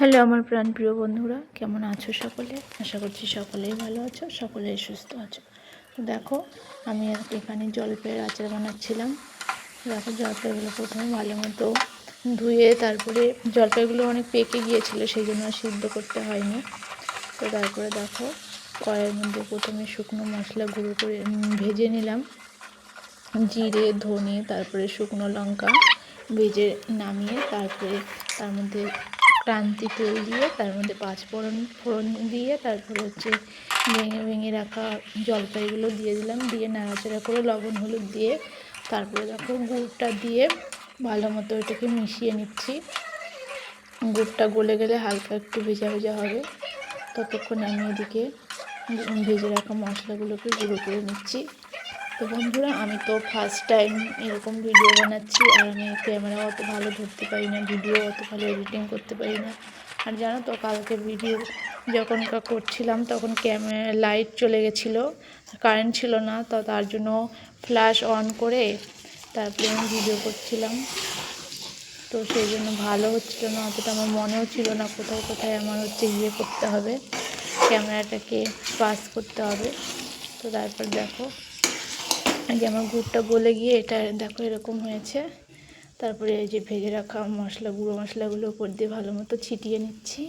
Hello আমার প্রাণপ্রিয় বন্ধুরা, কেমন আছো সকলে? আশা করছি সকলেই ভালো আছো, সকলেই সুস্থ আছো। তো দেখো, আমি এখানে জলপাইয়ের আচার বানাচ্ছিলাম। দেখো, জলপাইগুলো প্রথমে ভালো মতো ধুয়ে, তারপরে জলপাইগুলো অনেক পেকে গিয়েছিলো, সেই জন্য সিদ্ধ করতে হয়নি। তো তারপরে দেখো, কড়াইয়ের মধ্যে প্রথমে শুকনো মশলা গুঁড়ো করে ভেজে নিলাম। জিরে, ধনে, তারপরে শুকনো লঙ্কা ভেজে নামিয়ে তারপরে তার মধ্যে ক্রান্তি তেল দিয়ে তার মধ্যে ফোড়ন দিয়ে তারপরে ভেঙে ভেঙে রাখা জলপাইগুলো দিয়ে দিলাম, দিয়ে নাড়াচাড়া করে লবণ হলুদ দিয়ে তারপরে দেখো গুড়টা দিয়ে ভালো মতো এটাকে মিশিয়ে নিচ্ছি। গুড়টা গলে গেলে হালকা একটু ভেজা ভেজা হবে, ততক্ষণে আমি এদিকে ভেজে রাখা মশলাগুলোকে গুঁড়ো করে নিচ্ছি। তো বন্ধুরা, আমি তো ফার্স্ট টাইম এরকম ভিডিও বানাচ্ছি, আর আমি ক্যামেরা অত ভালো ধরতে পারি না, ভিডিও অত ভালো এডিটিং করতে পারি না। আর জানো তো, কালকে ভিডিও যখন করছিলাম তখন লাইট চলে গেছিলো, কারেন্ট ছিল না, তো তার জন্য ফ্ল্যাশ অন করে তারপরে আমি ভিডিও করছিলাম। তো সেই জন্য ভালো হচ্ছিলো না, অতটা আমার মনেও ছিল না কোথায় কোথায় আমার করতে হবে, ক্যামেরাটাকে পাস করতে হবে। তো তারপর দেখো, যে আমার গুড়টা গলে গিয়ে এটা দেখো এরকম হয়েছে। তারপরে এই যে ভেজে রাখা গুঁড়ো মশলাগুলো উপর দিয়ে ভালো মতো ছিটিয়ে নিচ্ছি।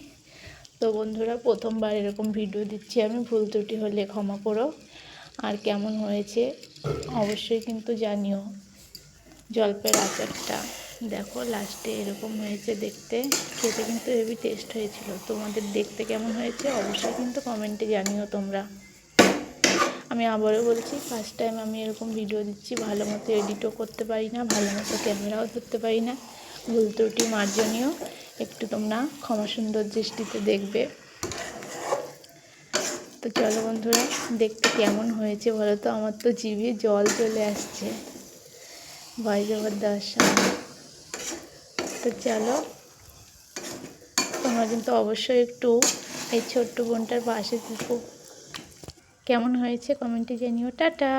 তো বন্ধুরা, প্রথমবার এরকম ভিডিও দিচ্ছি আমি, ভুল ত্রুটি হলে ক্ষমা করো। আর কেমন হয়েছে অবশ্যই কিন্তু জানিও। জলপাইয়ের আচারটা দেখো লাস্টে এরকম হয়েছে দেখতে, খেতে কিন্তু হেভি টেস্ট হয়েছিল। তোমাদের দেখতে কেমন হয়েছে অবশ্যই কিন্তু কমেন্টে জানিও তোমরা। আমি আবারও বলছি, ফার্স্ট টাইম আমি এরকম ভিডিও দিচ্ছি, ভালো মতো এডিটও করতে পারি না, ভালো মতো ক্যামেরাও ধরতে পারি না, ভুল ত্রুটি মার্জনীয়, একটু তোমরা ক্ষমা সুন্দর দৃষ্টিতে দেখবে। তো চলো বন্ধুরা, দেখতে কেমন হয়েছে বলো তো? আমার তো জিভে জল চলে আসছে, ভয় জবরদস্ত। তো চলো, তোমরা কিন্তু অবশ্যই একটু এই ছোট্ট বোনটার পাশে থেকো। কেমন হয়েছে কমেন্টে জানিও। টাটা।